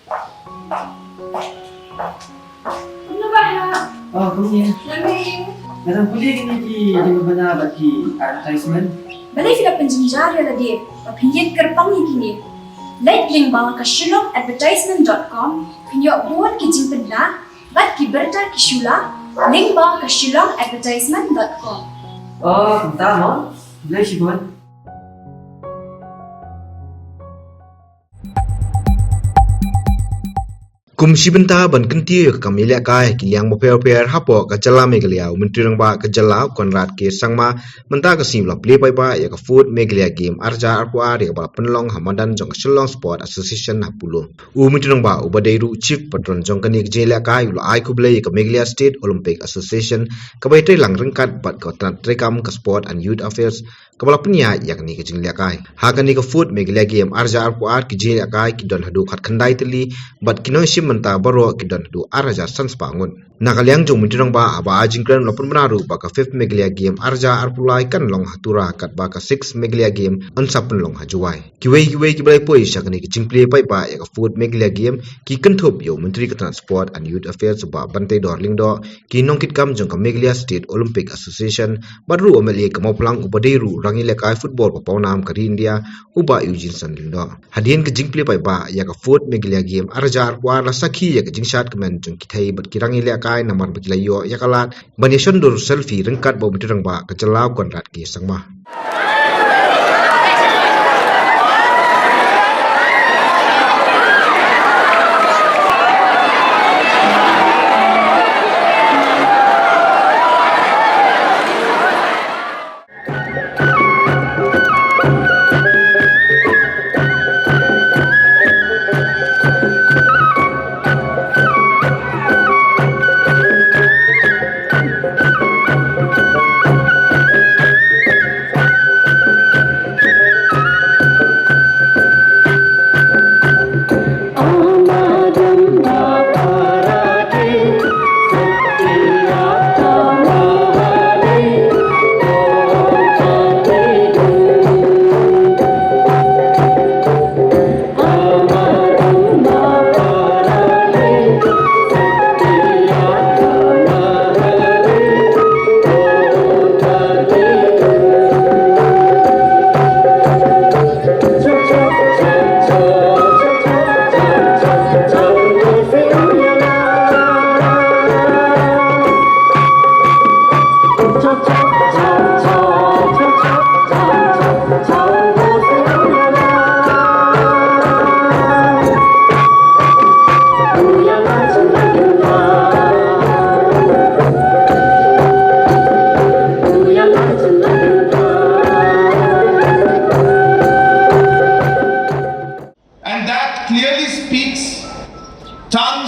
Ano ba ha? Oh, kuya. Lamig. Narang puli kiniki di mabana bagi advertisement. Balay sila penjenjari lagi. Papinyin kerpang kini. Like link bawah ke shillongadvertisement.com. Pinyo buat kijing Pynbna. Bat kiberta kishula. Link bawah ke shillongadvertisement.com. Oh, tama. Bilay si Bon. Kumsibenta ban kentiu kamilia kai kiliang moper hapo ka jala Meghalaya menteri rangba ka jala Conrad ke sangma menta ka simla play pai ba ya ka food Meghalaya game arja arpua de ba penlong hamadan jong Shillong Sport Association hapulo menteri rangba ubadairu chief patron jong kani jela kai ulo ai kublai ka Meghalaya State Olympic Association ka bai tai lang rengkat bat ka trekam ka sport and youth affairs kabala penya yakni ka jinglia kai ha kani ka food Meghalaya game arja arpua ki jela kai ki don hadu khat khandai teli bat kino menta baro kidon du araja sans bangun nakaliang jong mintirang ba aba ajingkran lopun benaru baka 5th Meghalaya game arja arpulai kan long hatura kat baka 6th Meghalaya game ansapun long hajuai kiwei kibai poi sakani ki jingple pai ba ya food Meghalaya game ki kenthop yo menteri ka transport and youth affairs ba bantai dorling do ki nongkit kam jong ka Meghalaya State Olympic Association baru omeli ka moplang ubadeiru rangile kai football pa pawnam ka India uba Eugene Sanlindo hadien ka jingple pai ba ya ka food Meghalaya game arja arpua sakhi ya jingshat kemen jung kithai bat kirangi le kai namar bilayo yakalat banishon dur selfie rengkat bo mitrang ba kecelau Conrad ki sangma.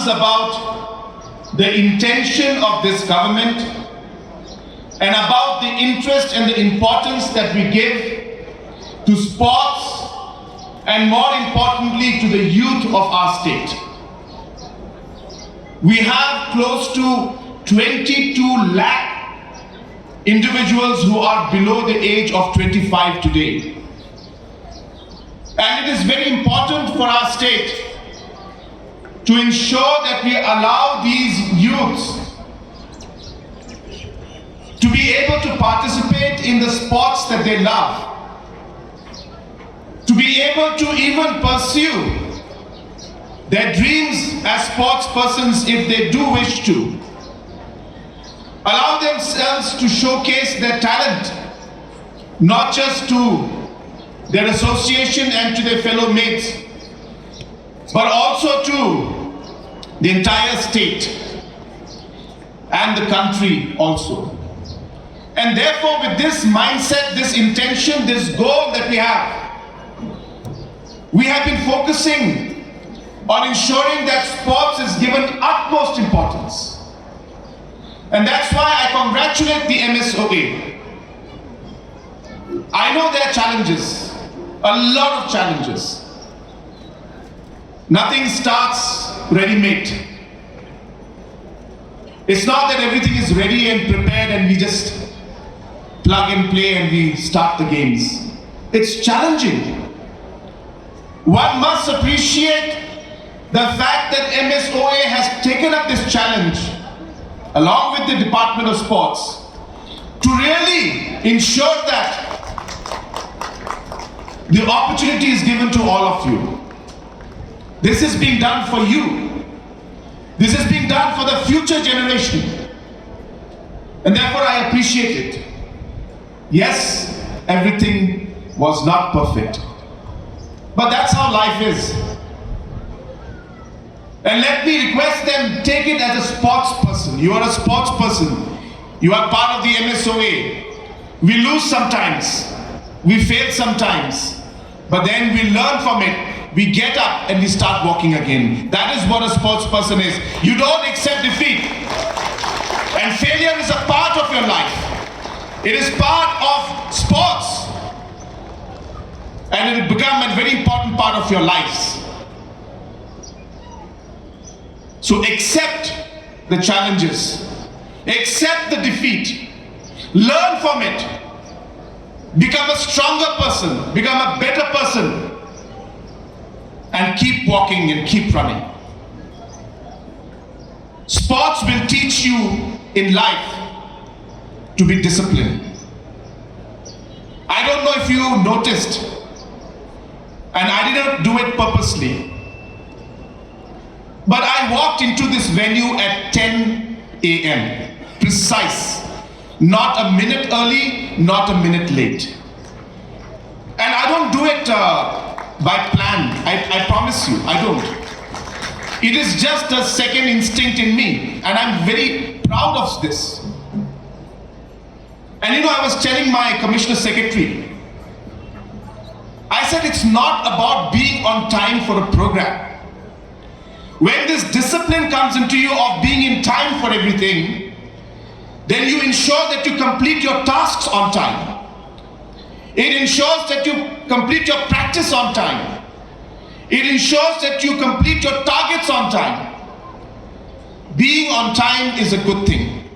About the intention of this government and about the interest and the importance that we give to sports and more importantly to the youth of our state. We have close to 22 lakh individuals who are below the age of 25 today. And it is very important for our state to ensure that we allow these youths to be able to participate in the sports that they love, to be able to even pursue their dreams as sports persons if they do wish to, allow themselves to showcase their talent, not just to their association and to their fellow mates, but also to the entire state and the country also. And therefore, with this mindset, this intention, this goal that we have been focusing on ensuring that sports is given utmost importance. And that's why I congratulate the MSOA. I know there are challenges, a lot of challenges. Nothing starts ready-made. It's not that everything is ready and prepared and we just plug and play and we start the games. It's challenging. One must appreciate the fact that MSOA has taken up this challenge along with the Department of Sports to really ensure that the opportunity is given to all of you. This is being done for you. This is being done for the future generation. And therefore I appreciate it. Yes, everything was not perfect. But that's how life is. And let me request them, take it as a sports person. You are a sports person. You are part of the MSOA. We lose sometimes. We fail sometimes. But then we learn from it. We get up and we start walking again. That is what a sports person is. You don't accept defeat. And failure is a part of your life. It is part of sports. And it will become a very important part of your lives. So accept the challenges. Accept the defeat. Learn from it. Become a stronger person. Become a better person. And keep walking and keep running. Sports will teach you in life to be disciplined. I don't know if you noticed, and I didn't do it purposely, but I walked into this venue at 10 a.m. precise. Not a minute early, not a minute late. And I don't do it by plan. I promise you, I don't. It is just a second instinct in me, and I'm very proud of this. And I was telling my commissioner secretary, I said it's not about being on time for a program. When this discipline comes into you of being in time for everything, then you ensure that you complete your tasks on time. It ensures that you complete your practice on time. It ensures that you complete your targets on time. Being on time is a good thing.